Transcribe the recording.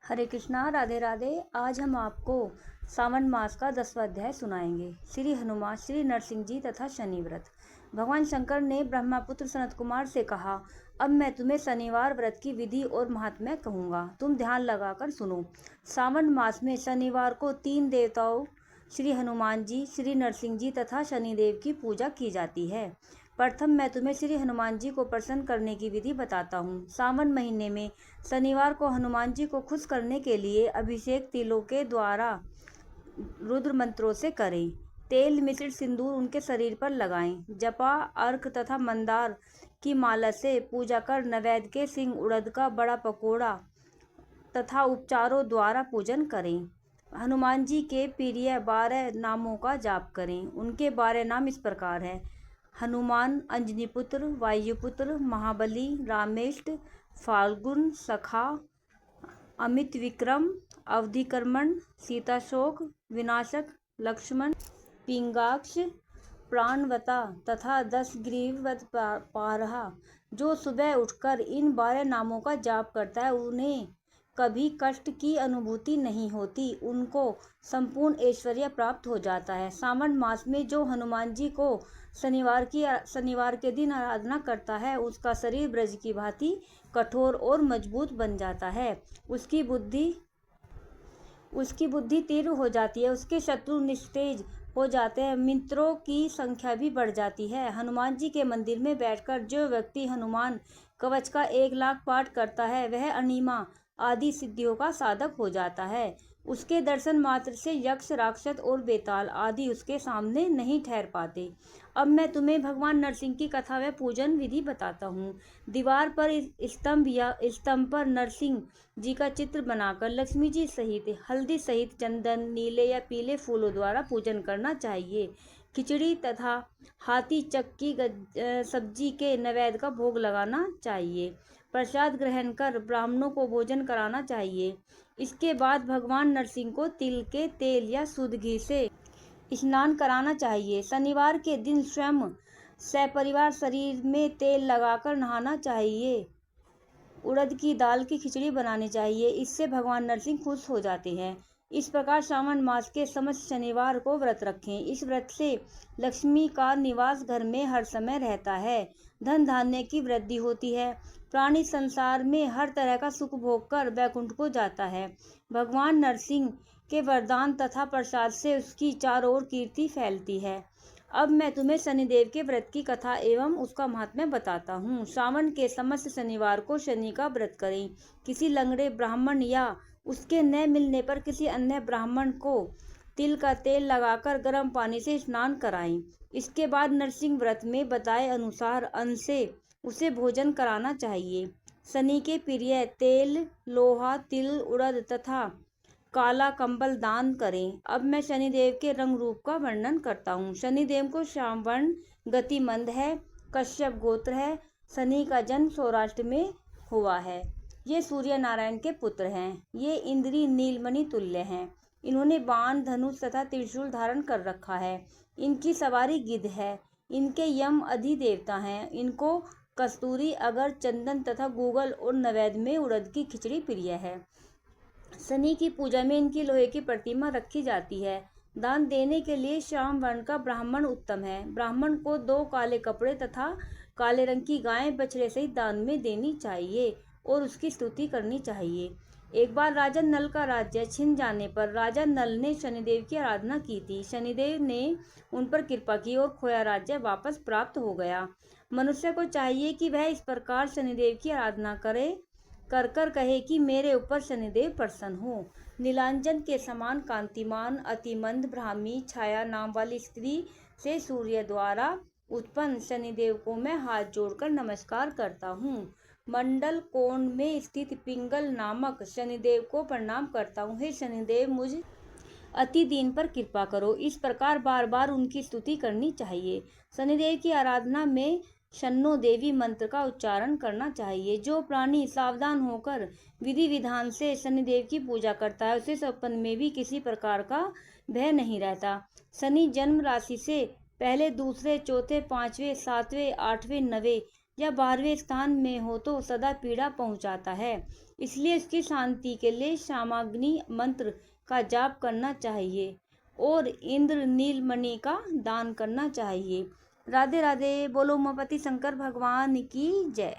हरे कृष्णा, राधे राधे। आज हम आपको सावन मास का 10वां अध्याय सुनाएंगे। श्री हनुमान, श्री नरसिंह जी तथा शनि व्रत। भगवान शंकर ने ब्रह्मपुत्र सनत कुमार से कहा, अब मैं तुम्हें शनिवार व्रत की विधि और महात्म्य कहूँगा, तुम ध्यान लगाकर सुनो। सावन मास में शनिवार को 3 देवताओं श्री हनुमान जी, श्री नरसिंह जी तथा शनिदेव की पूजा की जाती है। प्रथम मैं तुम्हें श्री हनुमान जी को प्रसन्न करने की विधि बताता हूँ। सावन महीने में शनिवार को हनुमान जी को खुश करने के लिए अभिषेक तिलों के द्वारा रुद्र मंत्रों से करें। तेल मिश्रित सिंदूर उनके शरीर पर लगाएं। जपा, अर्क तथा मंदार की माला से पूजा कर नैवेद्य के सिंह, उड़द का बड़ा पकौड़ा तथा उपचारों द्वारा पूजन करें। हनुमान जी के प्रिय 12 नामों का जाप करें। उनके 12 नाम इस प्रकार हैं: हनुमान, अंजनीपुत्र, वायुपुत्र, महाबली, रामेष्ट, फाल्गुन, सखा, अमित विक्रम, अवधिकर्मण, सीताशोक, विनाशक, लक्ष्मण, पिंगाक्ष, प्राणवता तथा 10 ग्रीववत पारहा। जो सुबह उठकर इन 12 नामों का जाप करता है उन्हें कभी कष्ट की अनुभूति नहीं होती, उनको संपूर्ण ऐश्वर्य प्राप्त हो जाता है। सावन मास में जो हनुमान जी को शनिवार के दिन आराधना करता है उसका शरीर ब्रज की भांति कठोर और मजबूत बन जाता है। उसकी बुद्धि तीव्र हो जाती है, उसके शत्रु निस्तेज हो जाते हैं, मित्रों की संख्या भी बढ़ जाती है। हनुमान जी के मंदिर में बैठकर जो व्यक्ति हनुमान कवच का 1 लाख पाठ करता है वह अणिमा आदि सिद्धियों का साधक हो जाता है। उसके दर्शन मात्र से यक्ष, राक्षस और बेताल आदि उसके सामने नहीं ठहर पाते। अब मैं तुम्हें भगवान नरसिंह की कथा व पूजन विधि बताता हूँ। दीवार पर स्तंभ पर नरसिंह जी का चित्र बनाकर लक्ष्मी जी सहित हल्दी सहित चंदन, नीले या पीले फूलों द्वारा पूजन करना चाहिए। खिचड़ी तथा हाथी चक की सब्जी के नैवेद्य का भोग लगाना चाहिए। प्रसाद ग्रहण कर ब्राह्मणों को भोजन कराना चाहिए। इसके बाद भगवान नरसिंह को तिल के तेल या शुद्ध घी से स्नान कराना चाहिए। शनिवार के दिन स्वयं सपरिवार शरीर में तेल लगाकर नहाना चाहिए। उड़द की दाल की खिचड़ी बनानी चाहिए, इससे भगवान नरसिंह खुश हो जाते हैं। इस प्रकार सावन मास के समस्त शनिवार को व्रत रखें। इस व्रत से लक्ष्मी का निवास घर में हर समय रहता है, धन धान्य की वृद्धि होती है, प्राणी संसार में हर तरह का सुख भोग कर वैकुंठ को जाता है। भगवान नरसिंह के वरदान तथा प्रसाद से उसकी चारों ओर कीर्ति फैलती है। अब मैं तुम्हें शनिदेव के व्रत की कथा एवं उसका महात्म्य बताता हूँ। सावन के समस्त शनिवार को शनि का व्रत करें। किसी लंगड़े ब्राह्मण या उसके न मिलने पर किसी अन्य ब्राह्मण को तिल का तेल लगाकर गर्म पानी से स्नान कराएं। इसके बाद नरसिंह व्रत में बताए अनुसार अन्न से उसे भोजन कराना चाहिए। शनि के प्रिय तेल, लोहा, तिल, उड़द तथा काला कंबल दान करें। अब मैं शनिदेव के रंग रूप का वर्णन करता हूँ। शनिदेव को श्यामवर्ण, गतिमंद है, कश्यप गोत्र है। शनि का जन्म सौराष्ट्र में हुआ है। ये सूर्य नारायण के पुत्र हैं। ये इंद्री नीलमणि तुल्य हैं। इन्होंने बाण, धनुष तथा त्रिशूल धारण कर रखा है। इनकी सवारी गिद्ध है। इनके यम अधिदेवता हैं। इनको कस्तूरी, अगर, चंदन तथा गूगल और नैवेद्य में उड़द की खिचड़ी प्रिय है। शनि की पूजा में इनकी लोहे की प्रतिमा रखी जाती है। दान देने के लिए श्याम वर्ण का ब्राह्मण उत्तम है। ब्राह्मण को 2 काले कपड़े तथा काले रंग की गाय बछड़े सहित दान में देनी चाहिए और उसकी स्तुति करनी चाहिए। एक बार राजा नल का राज्य छिन जाने पर राजा नल ने शनिदेव की आराधना की थी। शनिदेव ने उन पर कृपा की और खोया राज्य वापस प्राप्त हो गया। मनुष्य को चाहिए कि वह इस प्रकार शनिदेव की आराधना कर कहे कि मेरे ऊपर शनिदेव प्रसन्न हो। नीलांजन के समान कांतिमान, अतिमंद, ब्राह्मी छाया नाम वाली स्त्री से सूर्य द्वारा उत्पन्न शनिदेव को मैं हाथ जोड़कर नमस्कार करता हूँ। मंडल कोण में स्थित पिंगल नामक शनिदेव को प्रणाम करता हूँ। हे शनिदेव, मुझ अति दीन पर कृपा करो। इस प्रकार बार बार उनकी स्तुति करनी चाहिए। शनिदेव की आराधना में शन्नो देवी मंत्र का उच्चारण करना चाहिए। जो प्राणी सावधान होकर विधि विधान से शनिदेव की पूजा करता है उसे सपन में भी किसी प्रकार का भय नहीं रहता। शनि जन्म राशि से पहले, दूसरे, चौथे, 5वें, 7वें, 8वें, 9वें या 12वें स्थान में हो तो सदा पीड़ा पहुंचाता है। इसलिए इसकी शांति के लिए शामाग्नि मंत्र का जाप करना चाहिए और इंद्र नीलमणि का दान करना चाहिए। राधे राधे। बोलो उमापति शंकर भगवान की जय।